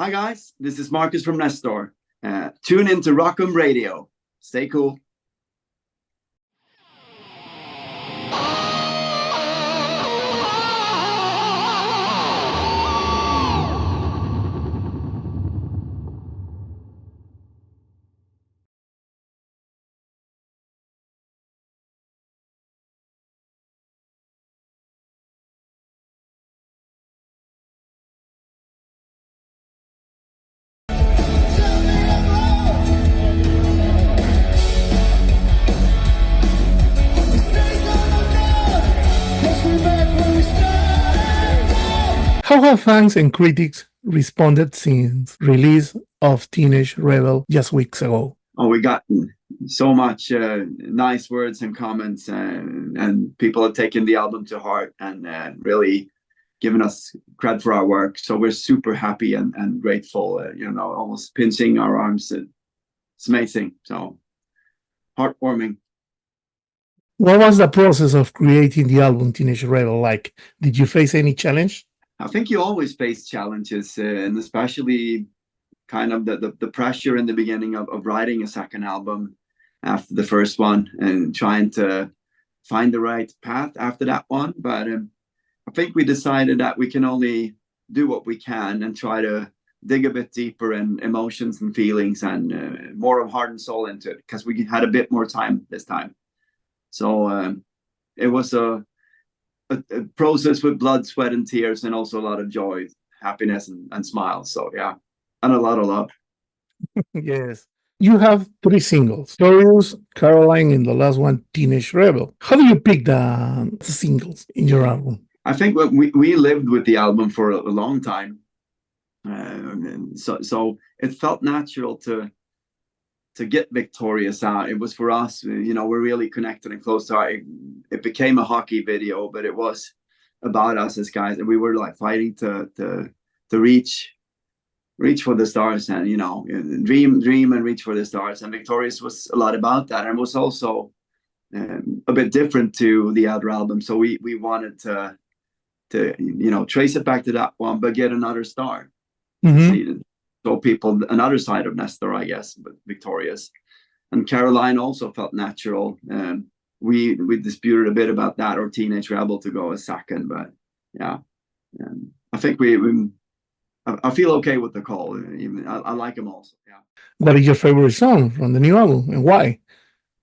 Hi guys, this is Marcus from Nestor. Tune into Rockum Radio. Stay cool. How have fans and critics responded since release of Teenage Rebel just weeks ago? Oh, we got so much nice words and comments, and people have taken the album to heart and really given us credit for our work. So we're super happy and grateful, almost pinching our arms. It's amazing. So heartwarming. What was the process of creating the album Teenage Rebel like? Did you face any challenge? I think you always face challenges, and especially kind of the pressure in the beginning of writing a second album after the first one and trying to find the right path after that one. But I think we decided that we can only do what we can and try to dig a bit deeper in emotions and feelings and more of heart and soul into it, because we had a bit more time this time. So it was a process with blood, sweat, and tears, and also a lot of joy, happiness, and smiles. So yeah, and a lot of love. Yes. You have 3 singles: Glorious, Caroline, and the last one, Teenage Rebel. How do you pick the singles in your album? I think we lived with the album for a long time, so it felt natural to get Victorious out. It was for us, we're really connected and close to it became a hockey video, but it was about us as guys, and we were like fighting to reach for the stars and dream and reach for the stars. And Victorious was a lot about that, and was also a bit different to the other album. So we wanted to trace it back to that one, but get another star. Mm-hmm. Show people another side of Nestor, I guess, but Victorious. And Caroline also felt natural. We disputed a bit about that, or Teenage Rebel to go a second, but yeah, I think I feel okay with the call. I like them also. Yeah. What is your favorite song from the new album, and why?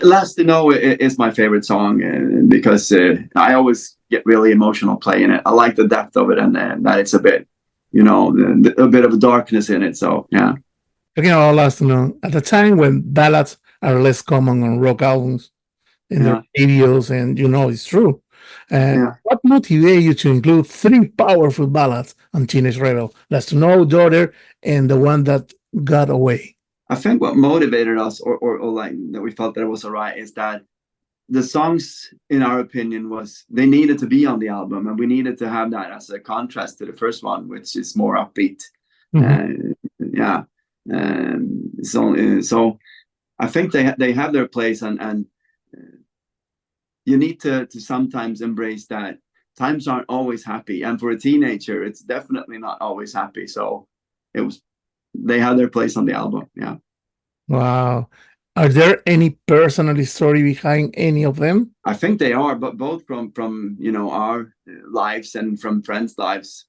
Last to Know is my favorite song because I always get really emotional playing it. I like the depth of it, and that it's a bit, a bit of darkness in it. So yeah. Again, I'll ask to know, at a time when ballads are less common on rock albums in their videos, and it's true. What motivated you to include 3 powerful ballads on Teenage Rebel? Last to Know, Daughter, and the one that got away. I think what motivated us, or like that we felt that it was all right, is that the songs, in our opinion, they needed to be on the album, and we needed to have that as a contrast to the first one, which is more upbeat. Mm-hmm. So I think they have their place, and you need to sometimes embrace that times aren't always happy, and for a teenager, it's definitely not always happy. So they have their place on the album. Yeah. Wow. Are there any personal story behind any of them? I think they are, but both from our lives and from friends' lives,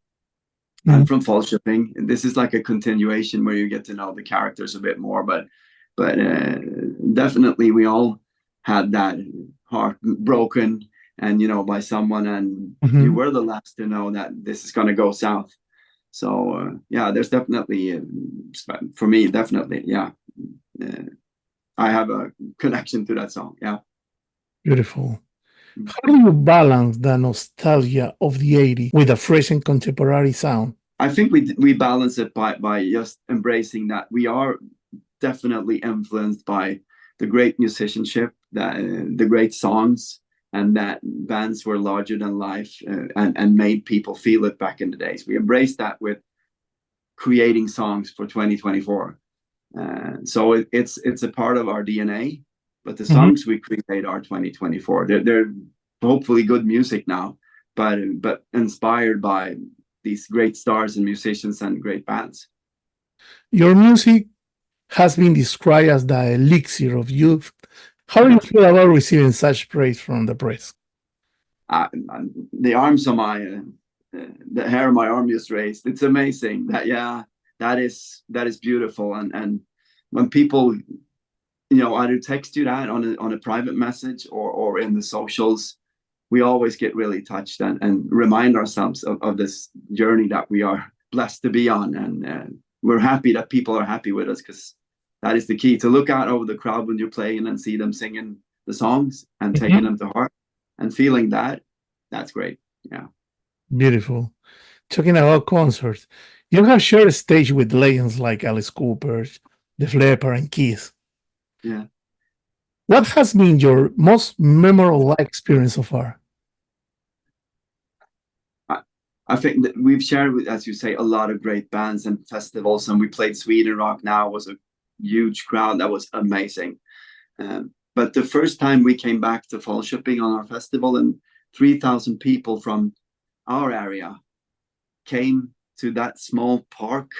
and from fellowshipping. This is like a continuation where you get to know the characters a bit more, but definitely we all had that heart broken and by someone, and you were the last to know that this is going to go south. So yeah, there's definitely for me, definitely, yeah. I have a connection to that song. Yeah. Beautiful. How do you balance the nostalgia of the 80s with a fresh and contemporary sound? I think we balance it by just embracing that we are definitely influenced by the great musicianship, the great songs, and that bands were larger than life and made people feel it back in the days. We embraced that with creating songs for 2024. So it's a part of our DNA, but the songs we create are 2024. They're hopefully good music now, but inspired by these great stars and musicians and great bands. Your music has been described as the elixir of youth. How do you feel about receiving such praise from the press? The arms on my, the hair on my arm just raised. It's amazing. That is beautiful. And when people, either text you that on a private message or in the socials, we always get really touched and remind ourselves of this journey that we are blessed to be on. And we're happy that people are happy with us, because that is the key, to look out over the crowd when you're playing and see them singing the songs and taking them to heart and feeling that. That's great. Yeah. Beautiful. Talking about concerts, you have shared a stage with legends like Alice Cooper, Def Leppard, and Kiss. Yeah. What has been your most memorable live experience so far? I think that we've shared with, as you say, a lot of great bands and festivals, and we played Sweden Rock Now. It was a huge crowd. That was amazing. But the first time we came back to Falköping on our festival, and 3,000 people from our area came to that small park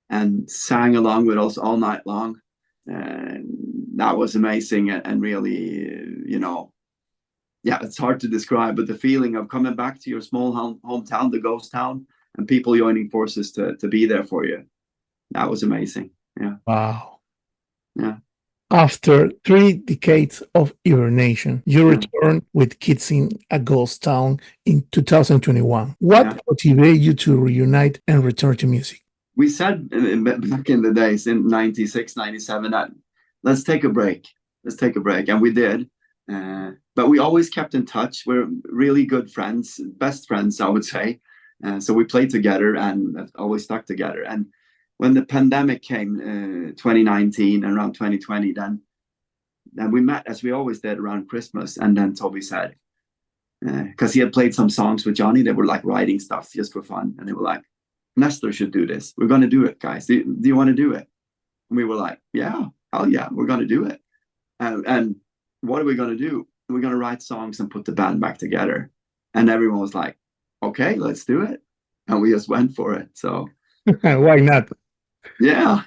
and sang along with us all night long. And that was amazing, and really, it's hard to describe, but the feeling of coming back to your small hometown, the ghost town, and people joining forces to be there for you, that was amazing. Yeah. Wow. Yeah. After 3 decades of hibernation, you returned with Kids in a Ghost Town in 2021. What motivated you to reunite and return to music? We said back in the days, in 96, 97, that let's take a break. And we did. But we always kept in touch. We're really good friends, best friends, I would say. So we played together and always stuck together. And when the pandemic came, 2019 and around 2020, then we met, as we always did, around Christmas. And then Toby said, because he had played some songs with Johnny, they were like writing stuff just for fun. And they were like, Nestor should do this. We're going to do it, guys. Do you want to do it? And we were like, yeah, hell yeah, we're going to do it. And what are we going to do? We're going to write songs and put the band back together. And everyone was like, okay, let's do it. And we just went for it. So why not? Yeah.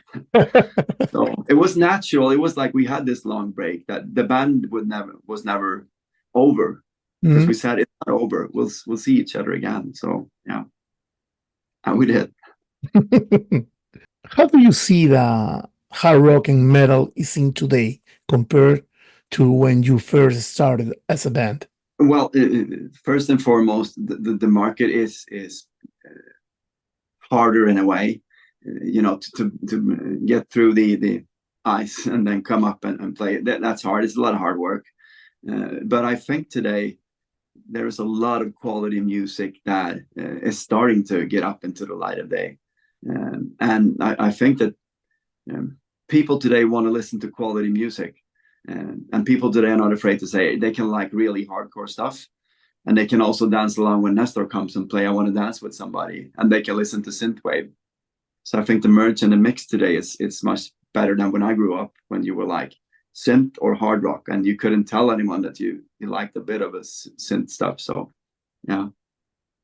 So it was natural. It was like we had this long break that the band was never over, because we said it's not over. We'll see each other again. So yeah. And we did. How do you see the hard rock and metal is seen today compared to when you first started as a band? Well, first and foremost, the market is harder in a way, to get through the ice and then come up and play. That's hard. It's a lot of hard work. But I think today there is a lot of quality music that is starting to get up into the light of day. And I think that people today want to listen to quality music. And people today are not afraid to say they can like really hardcore stuff. And they can also dance along when Nestor comes and play I Want to Dance with Somebody. And they can listen to synthwave. So I think the merge and the mix today is much better than when I grew up, when you were like synth or hard rock, and you couldn't tell anyone that you liked a bit of a synth stuff. So, yeah.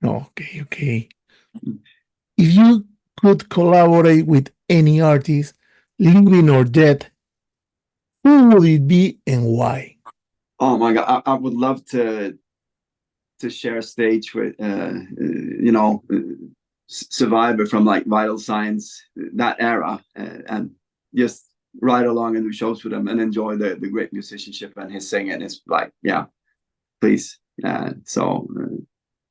Okay. If you could collaborate with any artist, living or dead, who would it be and why? Oh my God, I would love to share stage with, Survivor from like Vital Signs, that era, and just ride along and do shows with him and enjoy the great musicianship and his singing. It's like, yeah, please. So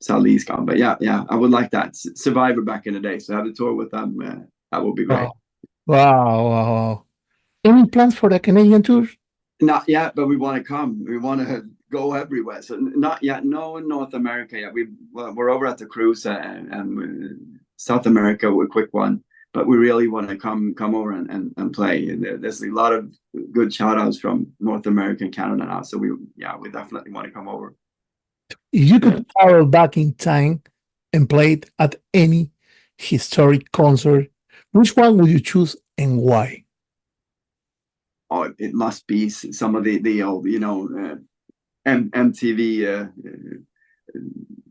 Sally's gone, but yeah, I would like that. Survivor back in the day. So have a tour with them. That would be great. Wow. Any plans for the Canadian tour? Not yet, but we want to come. We want to go everywhere. So not yet. No, in North America yet. We're over at the cruise and South America, a quick one. But we really want to come over and play. There's a lot of good shout outs from North America and Canada now. So we definitely want to come over. If you could travel back in time and play at any historic concert, which one would you choose and why? Oh, it must be some of the old, MTV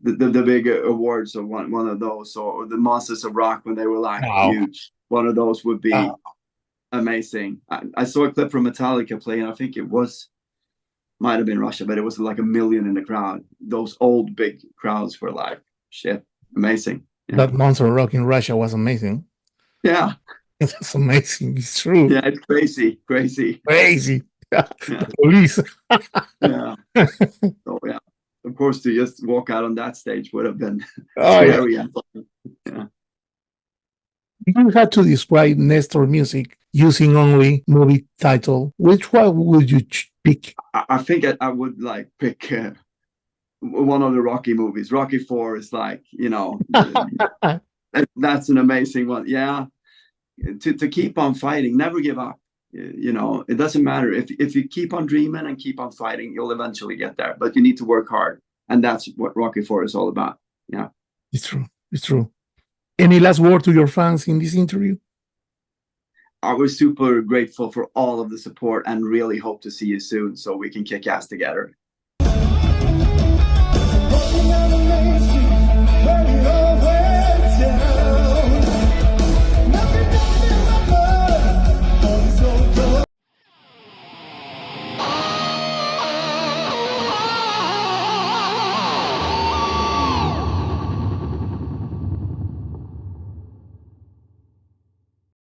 the big awards of one of those, or the Monsters of Rock when they were like huge. One of those would be amazing. I saw a clip from Metallica playing. I think it might have been Russia, but it was like 1 million in the crowd. Those old big crowds were like, shit, amazing. Yeah. That Monster of Rock in Russia was amazing. Yeah. That's amazing. It's true. Yeah, it's crazy. Yeah. The police. Yeah. So yeah, of course, to just walk out on that stage would have been scary. Yeah. If you had to describe Nestor music using only movie title, which one would you pick? I think I would like pick one of the Rocky movies. Rocky 4 is like, that's an amazing one. Yeah. To keep on fighting, never give up. It doesn't matter if you keep on dreaming and keep on fighting, you'll eventually get there, but you need to work hard. And that's what Rocky 4 is all about. Yeah. It's true. Any last word to your fans in this interview? I was super grateful for all of the support and really hope to see you soon so we can kick ass together.